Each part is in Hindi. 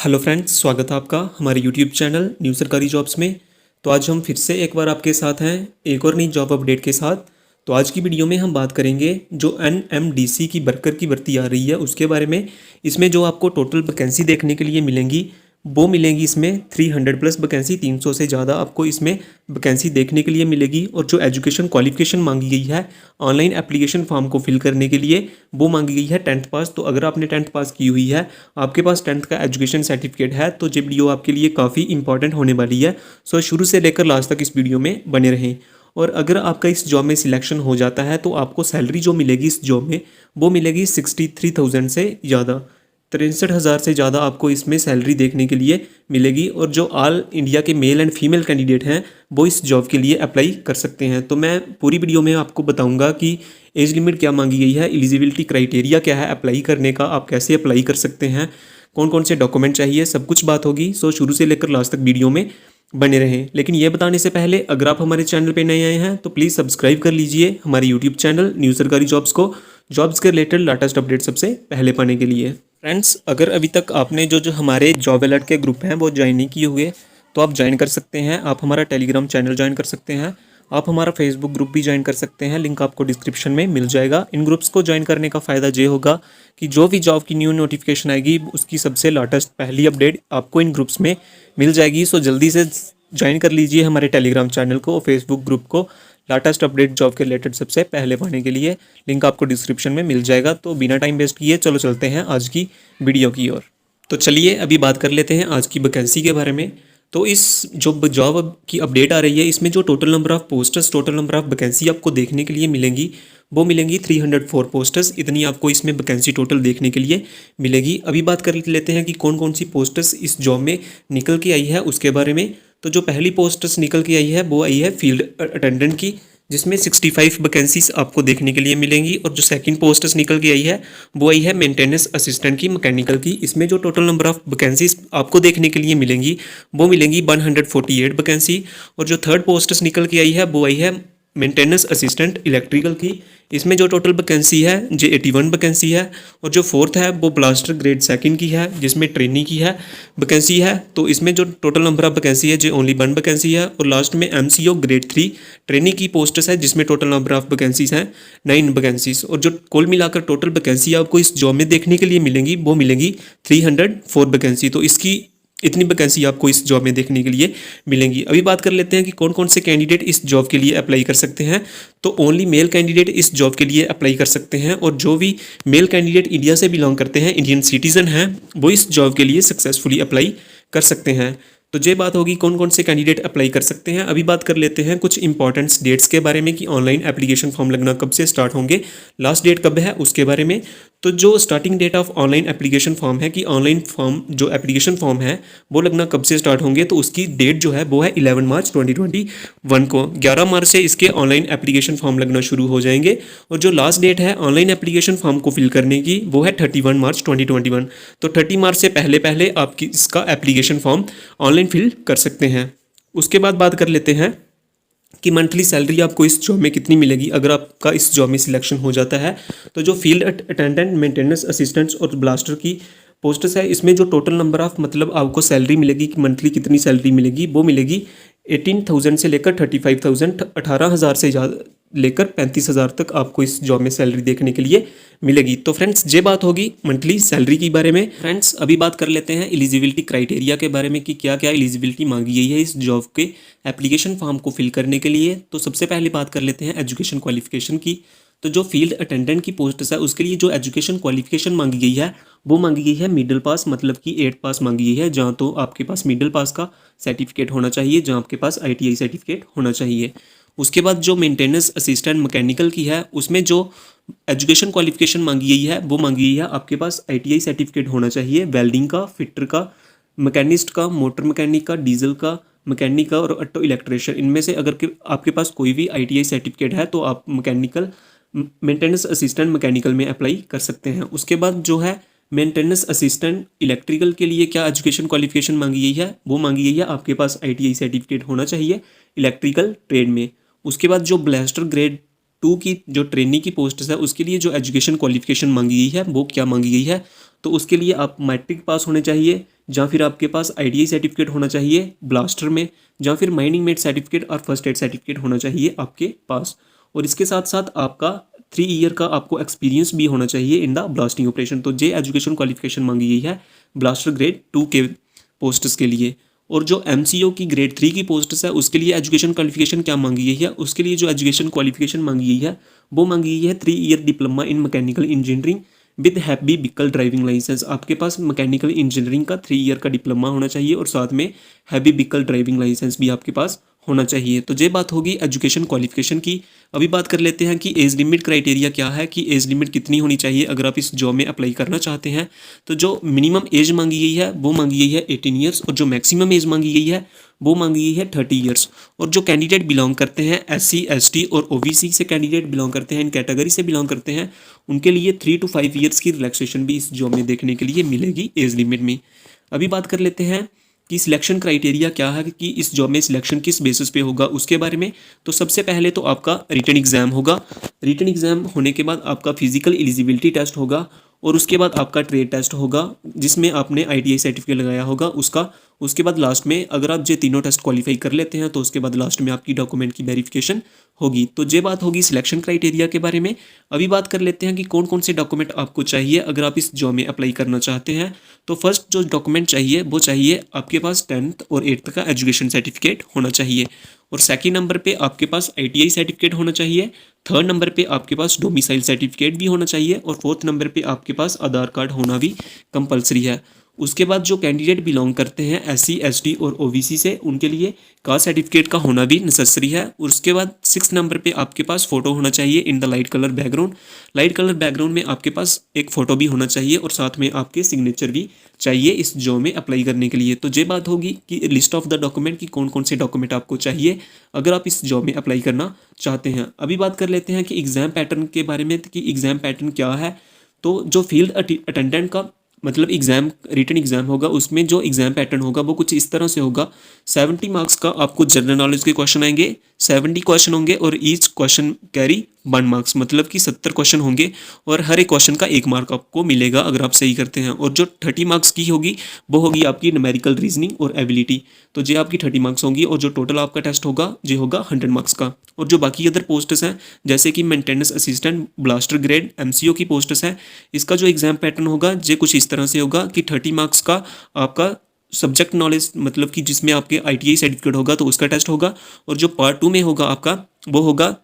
हेलो फ्रेंड्स, स्वागत है आपका हमारे यूट्यूब चैनल न्यू सरकारी जॉब्स में। तो आज हम फिर से एक बार आपके साथ हैं एक और नई जॉब अपडेट के साथ। तो आज की वीडियो में हम बात करेंगे जो NMDC की वर्कर की भर्ती आ रही है उसके बारे में। इसमें जो आपको टोटल वैकेंसी देखने के लिए मिलेंगी वो मिलेंगी इसमें 300 प्लस वैकेंसी, 300 से ज़्यादा आपको इसमें वैकेंसी देखने के लिए मिलेगी। और जो एजुकेशन क्वालिफिकेशन मांगी गई है ऑनलाइन एप्लीकेशन फॉर्म को फिल करने के लिए वो मांगी गई है 10th पास। तो अगर आपने 10th पास की हुई है, आपके पास 10th का एजुकेशन सर्टिफिकेट है, तो ये वीडियो आपके लिए काफ़ी इंपॉर्टेंट होने वाली है। सो शुरू से लेकर लास्ट तक इस वीडियो में बने रहें। और अगर आपका इस जॉब में सिलेक्शन हो जाता है तो आपको सैलरी जो मिलेगी इस जॉब में वो मिलेगी 63,000 से ज़्यादा, 63,000 से ज़्यादा आपको इसमें सैलरी देखने के लिए मिलेगी। और जो ऑल इंडिया के मेल एंड फीमेल कैंडिडेट हैं वो इस जॉब के लिए अप्लाई कर सकते हैं। तो मैं पूरी वीडियो में आपको बताऊंगा कि एज लिमिट क्या मांगी गई है, एलिजिबिलिटी क्राइटेरिया क्या है अप्लाई करने का, आप कैसे अप्लाई कर सकते हैं, कौन कौन से डॉक्यूमेंट चाहिए, सब कुछ बात होगी। सो शुरू से लेकर लास्ट तक वीडियो में बने रहें। लेकिन ये बताने से पहले अगर आप हमारे चैनल पर नए आए हैं तो प्लीज़ सब्सक्राइब कर लीजिए हमारे यूट्यूब चैनल न्यू सरकारी जॉब्स को, जॉब्स के रिलेटेड लेटेस्ट अपडेट सबसे पहले पाने के लिए। फ्रेंड्स, अगर अभी तक आपने जो हमारे जॉब अलर्ट के ग्रुप हैं वो ज्वाइन नहीं किए हुए तो आप ज्वाइन कर सकते हैं। आप हमारा टेलीग्राम चैनल ज्वाइन कर सकते हैं, आप हमारा फेसबुक ग्रुप भी ज्वाइन कर सकते हैं, लिंक आपको डिस्क्रिप्शन में मिल जाएगा। इन ग्रुप्स को ज्वाइन करने का फ़ायदा ये होगा कि जो भी जॉब की न्यू नोटिफिकेशन आएगी उसकी सबसे लेटेस्ट पहली अपडेट आपको इन ग्रुप्स में मिल जाएगी। सो जल्दी से ज्वाइन कर लीजिए हमारे टेलीग्राम चैनल को और फेसबुक ग्रुप को, लेटेस्ट अपडेट जॉब के रिलेटेड सबसे पहले पाने के लिए। लिंक आपको डिस्क्रिप्शन में मिल जाएगा। तो बिना टाइम वेस्ट किए चलो चलते हैं आज की वीडियो की ओर। तो चलिए अभी बात कर लेते हैं आज की वैकेंसी के बारे में। तो इस जो जॉब की अपडेट आ रही है इसमें जो total number of posters, total number of vacancy आपको देखने के लिए मिलेंगी वो मिलेंगी 304 पोस्टर्स। इतनी आपको इसमें वैकेंसी टोटल देखने के लिए मिलेगी। अभी बात कर लेते हैं कि कौन कौन सी पोस्टर्स इस जॉब में निकल के आई है उसके बारे में। तो जो पहली पोस्टर्स निकल के आई है वो आई है फील्ड अटेंडेंट की, जिसमें 65 वैकेंसीज आपको देखने के लिए मिलेंगी। और जो सेकंड पोस्टर्स निकल के आई है वो आई है मेंटेनेंस असिस्टेंट की, मैकेनिकल की। इसमें जो टोटल नंबर ऑफ वैकेंसीज आपको देखने के लिए मिलेंगी वो मिलेंगी 148 वैकेंसी। और जो थर्ड पोस्टर्स निकल के आई है वो आई है मेंटेनेंस असिस्टेंट इलेक्ट्रिकल की। इसमें जो टोटल वैकेंसी है जो 81 वैकेंसी है। और जो फोर्थ है वो ब्लास्टर ग्रेड सेकंड की है, जिसमें ट्रेनी की है वैकेंसी है। तो इसमें जो टोटल नंबर ऑफ वैकेंसी है जो ओनली 1 वैकेंसी है। और लास्ट में MCO ग्रेड 3 ट्रेनी की पोस्ट्स है, जिसमें टोटल नंबर ऑफ वैकेंसीज हैं 9 वैकेंसीज। और जो कुल मिलाकर टोटल वैकेंसी आपको इस जॉब में देखने के लिए मिलेंगी वो मिलेंगी 304 वैकेंसी। तो इसकी इतनी वैकेंसी आपको इस जॉब में देखने के लिए मिलेंगी। अभी बात कर लेते हैं कि कौन कौन से कैंडिडेट इस जॉब के लिए अप्लाई कर सकते हैं। तो ओनली मेल कैंडिडेट इस जॉब के लिए अप्लाई कर सकते हैं। और जो भी मेल कैंडिडेट इंडिया से बिलोंग करते हैं, इंडियन सिटीजन हैं, वो इस जॉब के लिए सक्सेसफुली अप्लाई कर सकते हैं। तो ये बात होगी कौन कौन से कैंडिडेट अप्लाई कर सकते हैं। अभी बात कर लेते हैं कुछ इंपॉर्टेंट डेट्स के बारे में कि ऑनलाइन एप्लीकेशन फॉर्म लगना कब से स्टार्ट होंगे, लास्ट डेट कब है उसके बारे में। तो जो starting date of online application form है कि ऑनलाइन फॉर्म जो एप्लीकेशन फॉर्म है वो लगना कब से स्टार्ट होंगे, तो उसकी डेट जो है वो है 11 मार्च 2021 को। 11 मार्च से इसके ऑनलाइन एप्लीकेशन फॉर्म लगना शुरू हो जाएंगे। और जो लास्ट डेट है ऑनलाइन एप्लीकेशन फॉर्म को फिल करने की वो है 31 मार्च 2021। तो 30 मार्च से पहले पहले आप इसका एप्लीकेशन फॉर्म ऑनलाइन फिल कर सकते हैं। उसके बाद बात कर लेते हैं कि मंथली सैलरी आपको इस जॉब में कितनी मिलेगी अगर आपका इस जॉब में सिलेक्शन हो जाता है। तो जो फील्ड अटेंडेंट, मेंटेनेंस असिस्टेंट्स और ब्लास्टर की पोस्ट्स है, इसमें जो टोटल नंबर ऑफ मतलब आपको सैलरी मिलेगी कि मंथली कितनी सैलरी मिलेगी वो मिलेगी 18,000 से लेकर 35,000, 18,000 से ज़्यादा लेकर 35,000 तक आपको इस जॉब में सैलरी देखने के लिए मिलेगी। तो फ्रेंड्स ये बात होगी मंथली सैलरी के बारे में। फ्रेंड्स अभी बात कर लेते हैं एलिजिबिलिटी क्राइटेरिया के बारे में कि क्या क्या एलिजिबिलिटी मांगी गई है इस जॉब के एप्लीकेशन फॉर्म को फिल करने के लिए। तो सबसे पहले बात कर लेते हैं एजुकेशन क्वालिफिकेशन की। तो जो फील्ड अटेंडेंट की पोस्ट है उसके लिए जो एजुकेशन क्वालिफिकेशन मांगी गई है वो मांगी गई है मिडिल पास, मतलब कि 8 पास मांगी गई है। जहाँ तो आपके पास मिडिल पास का सर्टिफिकेट होना चाहिए, जहाँ आपके पास ITI सर्टिफिकेट होना चाहिए। उसके बाद जो मेंटेनेंस असिस्टेंट मैकेनिकल की है उसमें जो एजुकेशन क्वालिफिकेशन मांगी गई है वो मांगी गई है आपके पास ITI सर्टिफिकेट होना चाहिए, वेल्डिंग का, फिटर का, मैकेनिस्ट का, मोटर मैकेनिक का, डीजल का, मैकेनिक का और ऑटो इलेक्ट्रिशियन। इनमें से अगर आपके पास कोई भी ITI सर्टिफिकेट है तो आप मैकेनिकल मेंटेनेंस असिस्टेंट मैकेनिकल में अप्लाई कर सकते हैं। उसके बाद जो है मेंटेनेंस असिस्टेंट इलेक्ट्रिकल के लिए क्या एजुकेशन क्वालिफिकेशन मांगी गई है वो मांगी गई है आपके पास ITI सर्टिफिकेट होना चाहिए इलेक्ट्रिकल ट्रेड में। उसके बाद जो ब्लास्टर ग्रेड 2 की जो ट्रेनी की पोस्ट है उसके लिए जो एजुकेशन क्वालिफिकेशन मांगी गई है वो क्या मांगी गई है, तो उसके लिए आप मैट्रिक पास होने चाहिए, या फिर आपके पास ITI सर्टिफिकेट होना चाहिए ब्लास्टर में, या फिर माइनिंग मेट सर्टिफिकेट और फर्स्ट एड सर्टिफिकेट होना चाहिए आपके पास। और इसके साथ साथ आपका 3 ईयर का आपको एक्सपीरियंस भी होना चाहिए इन द ब्लास्टिंग ऑपरेशन। तो ये एजुकेशन क्वालिफिकेशन मांगी गई है ब्लास्टर ग्रेड 2 के पोस्ट्स के लिए। और जो MCO की ग्रेड 3 की पोस्ट्स है उसके लिए एजुकेशन क्वालिफिकेशन क्या मांगी गई है, उसके लिए जो एजुकेशन क्वालिफिकेशन मांगी गई है वो मांगी गई है 3 year diploma in mechanical engineering with heavy vehicle driving licence. आपके पास मैकेनिकल इंजीनियरिंग का 3 ईयर का डिप्लोमा होना चाहिए और साथ में हैवी व्हीकल ड्राइविंग लाइसेंस भी आपके पास होना चाहिए। तो ये बात होगी एजुकेशन क्वालिफिकेशन की। अभी बात कर लेते हैं कि एज लिमिट क्राइटेरिया क्या है, कि एज लिमिट कितनी होनी चाहिए अगर आप इस जॉब में अप्लाई करना चाहते हैं। तो जो मिनिमम एज मांगी गई है वो मांगी गई है 18 ईयर्स, और जो मैक्सिमम एज मांगी गई है वो मांगी गई है 30 ईयर्स। और जो कैंडिडेट बिलोंग करते हैं SC ST और OBC से कैंडिडेट बिलोंग करते हैं, इन कैटेगरी से बिलोंग करते हैं, उनके लिए 3 to 5 ईयर्स की रिलैक्सेशन भी इस जॉब में देखने के लिए मिलेगी एज लिमिट में। अभी बात कर लेते हैं कि सिलेक्शन क्राइटेरिया क्या है, कि इस जॉब में सिलेक्शन किस बेसिस पे होगा उसके बारे में। तो सबसे पहले तो आपका रिटन एग्जाम होगा। रिटन एग्जाम होने के बाद आपका फिजिकल एलिजिबिलिटी टेस्ट होगा, और उसके बाद आपका ट्रेड टेस्ट होगा जिसमें आपने ITI सर्टिफिकेट लगाया होगा उसका। उसके बाद लास्ट में अगर आप ये तीनों टेस्ट क्वालिफाई कर लेते हैं तो उसके बाद लास्ट में आपकी डॉक्यूमेंट की वेरिफिकेशन होगी। तो ये बात होगी सिलेक्शन क्राइटेरिया के बारे में। अभी बात कर लेते हैं कि कौन कौन से डॉक्यूमेंट आपको चाहिए अगर आप इस जॉब में अप्लाई करना चाहते हैं। तो फर्स्ट जो डॉक्यूमेंट चाहिए वो चाहिए आपके पास 10th और 8th का एजुकेशन सर्टिफिकेट होना चाहिए, और सेकंड नंबर पे आपके पास ITI सर्टिफिकेट होना चाहिए, थर्ड नंबर पे आपके पास डोमिसाइल सर्टिफिकेट भी होना चाहिए, और फोर्थ नंबर पे आपके पास आधार कार्ड होना भी कंपलसरी है। उसके बाद जो कैंडिडेट बिलोंग करते हैं SC ST और OBC से, उनके लिए कास्ट सर्टिफिकेट का होना भी नेसेसरी है। और उसके बाद 6 नंबर पे आपके पास फोटो होना चाहिए in the light colour background. Light colour background में आपके पास एक फ़ोटो भी होना चाहिए, और साथ में आपके सिग्नेचर भी चाहिए इस जॉब में अप्लाई करने के लिए। तो ये बात होगी कि लिस्ट ऑफ द डॉक्यूमेंट की कौन कौन से डॉक्यूमेंट आपको चाहिए अगर आप इस जॉब में अप्लाई करना चाहते हैं। अभी बात कर लेते हैं कि एग्ज़ाम पैटर्न के बारे में, कि एग्ज़ाम पैटर्न क्या है। तो जो फील्ड अटेंडेंट का मतलब एग्ज़ाम रिटन एग्ज़ाम होगा उसमें जो एग्ज़ाम पैटर्न होगा वो कुछ इस तरह से होगा। 70 मार्क्स का आपको जनरल नॉलेज के क्वेश्चन आएंगे, 70 क्वेश्चन होंगे, और ईच क्वेश्चन कैरी 1 मार्क्स, मतलब कि 70 क्वेश्चन होंगे, और हर एक क्वेश्चन का 1 मार्क आपको मिलेगा अगर आप सही करते हैं। और जो 30 मार्क्स की होगी वो होगी आपकी न्यूमेरिकल रीजनिंग और एबिलिटी। तो ये आपकी 30 मार्क्स होंगी, और जो टोटल आपका टेस्ट होगा ये होगा 100 मार्क्स का। और जो बाकी अदर पोस्ट्स हैं जैसे कि maintenance assistant blaster grade MCO की पोस्ट्स हैं, इसका जो एग्ज़ाम पैटर्न होगा ये कुछ इस तरह से होगा कि 30 मार्क्स का आपका सब्जेक्ट नॉलेज, मतलब कि जिसमें आपके ITI सर्टिफिकेट होगा तो उसका टेस्ट होगा, और जो पार्ट 2 में होगा आपका वो होगा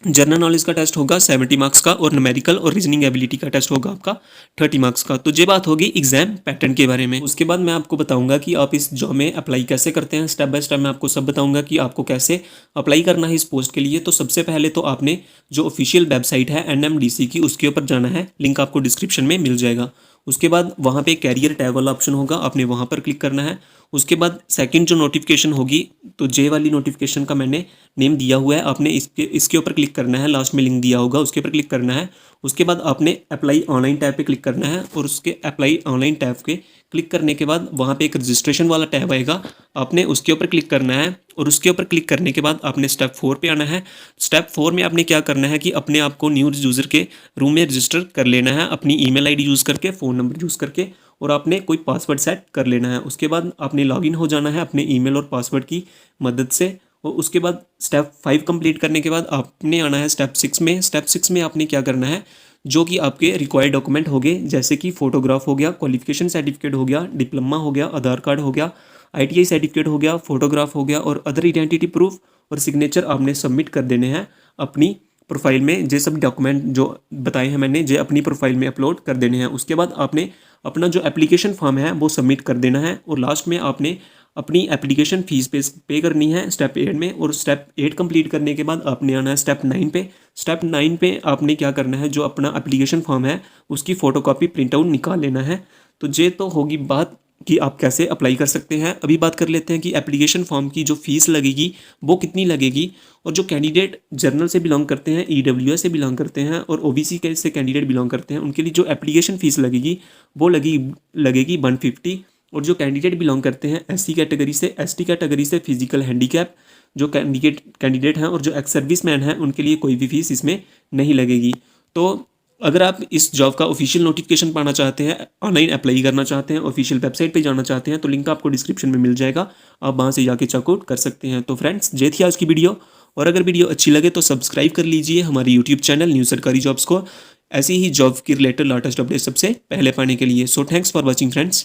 जनरल नॉलेज का टेस्ट होगा 70 मार्क्स का, और न्यूमेरिकल और रीजनिंग एबिलिटी का टेस्ट होगा आपका 30 मार्क्स का। तो ये बात होगी एग्जाम पैटर्न के बारे में। उसके बाद मैं आपको बताऊंगा कि आप इस जॉब में अप्लाई कैसे करते हैं, स्टेप बाय स्टेप मैं आपको सब बताऊंगा कि आपको कैसे अप्लाई करना है इस पोस्ट के लिए। तो सबसे पहले तो आपने जो ऑफिशियल वेबसाइट है NMDC की उसके ऊपर जाना है, लिंक आपको डिस्क्रिप्शन में मिल जाएगा। उसके बाद वहाँ पे कैरियर टैब वाला ऑप्शन होगा, आपने वहाँ पर क्लिक करना है। उसके बाद सेकंड जो नोटिफिकेशन होगी, तो जे वाली नोटिफिकेशन का मैंने नेम दिया हुआ है, आपने इसके ऊपर क्लिक करना है, लास्ट में लिंक दिया होगा उसके ऊपर क्लिक करना है। उसके बाद आपने अप्लाई ऑनलाइन टैब पे क्लिक करना है, और उसके अप्लाई ऑनलाइन टैब के क्लिक करने के बाद वहाँ पे एक रजिस्ट्रेशन वाला टैब आएगा, आपने उसके ऊपर क्लिक करना है। और उसके ऊपर क्लिक करने के बाद आपने स्टेप 4 पे आना है। स्टेप 4 में आपने क्या करना है कि अपने आप को न्यू यूज़र के रूम में रजिस्टर कर लेना है, अपनी ईमेल आईडी यूज़ करके, फ़ोन नंबर यूज़ करके, और आपने कोई पासवर्ड सेट कर लेना है। उसके बाद आपने लॉगिन हो जाना है अपने ईमेल और पासवर्ड की मदद से। और उसके बाद स्टेप 5 कंप्लीट करने के बाद आपने आना है स्टेप 6 में। स्टेप 6 में आपने क्या करना है, जो कि आपके रिक्वायर्ड डॉक्यूमेंट हो गए, जैसे कि फ़ोटोग्राफ हो गया, क्वालिफिकेशन सर्टिफिकेट हो गया, डिप्लोमा हो गया, आधार कार्ड हो गया, ITI सर्टिफिकेट हो गया, फोटोग्राफ हो गया, और अदर आइडेंटिटी प्रूफ और सिग्नेचर आपने सबमिट कर देने हैं अपनी प्रोफाइल में। ये सब डॉक्यूमेंट जो बताए हैं मैंने, ये अपनी प्रोफाइल में अपलोड कर देने हैं। उसके बाद आपने अपना जो एप्लीकेशन फॉर्म है वो सबमिट कर देना है, और लास्ट में आपने अपनी एप्लीकेशन फ़ीस पे करनी है स्टेप 8 में। और स्टेप 8 कंप्लीट करने के बाद आपने आना है स्टेप 9 पे। स्टेप 9 पे आपने क्या करना है, जो अपना एप्लीकेशन फॉर्म है उसकी फ़ोटोकॉपी प्रिंट आउट निकाल लेना है। तो ये तो होगी बात कि आप कैसे अप्लाई कर सकते हैं। अभी बात कर लेते हैं कि एप्लीकेशन फॉर्म की जो फ़ीस लगेगी वो कितनी लगेगी। और जो कैंडिडेट जर्नल से बिलोंग करते हैं, EWS से बिलोंग करते हैं, और OBC के से कैंडिडेट बिलोंग करते हैं, उनके लिए जो एप्लीकेशन फ़ीस लगेगी वो लगेगी 150। और जो कैंडिडेट बिलोंग करते हैं SC कैटेगरी से, ST कैटेगरी से, फिजिकल हैंडीकैप जो कैंडिडेट हैं, और जो एक्स सर्विस मैन हैं, उनके लिए कोई भी फीस इसमें नहीं लगेगी। तो अगर आप इस जॉब का ऑफिशियल नोटिफिकेशन पाना चाहते हैं, ऑनलाइन अप्लाई करना चाहते हैं, ऑफिशियल वेबसाइट पे जाना चाहते हैं, तो लिंक आपको डिस्क्रिप्शन में मिल जाएगा, आप वहाँ से जाके चेकआउट कर सकते हैं। तो फ्रेंड्स, ये थी आज की वीडियो, और अगर वीडियो अच्छी लगे तो सब्सक्राइब कर लीजिए हमारे यूट्यूब चैनल न्यू सरकारी जॉब्स को, ऐसी ही जॉब की रिलेटेड लेटेस्ट अपडेट सबसे पहले पाने के लिए। So thanks for watching friends.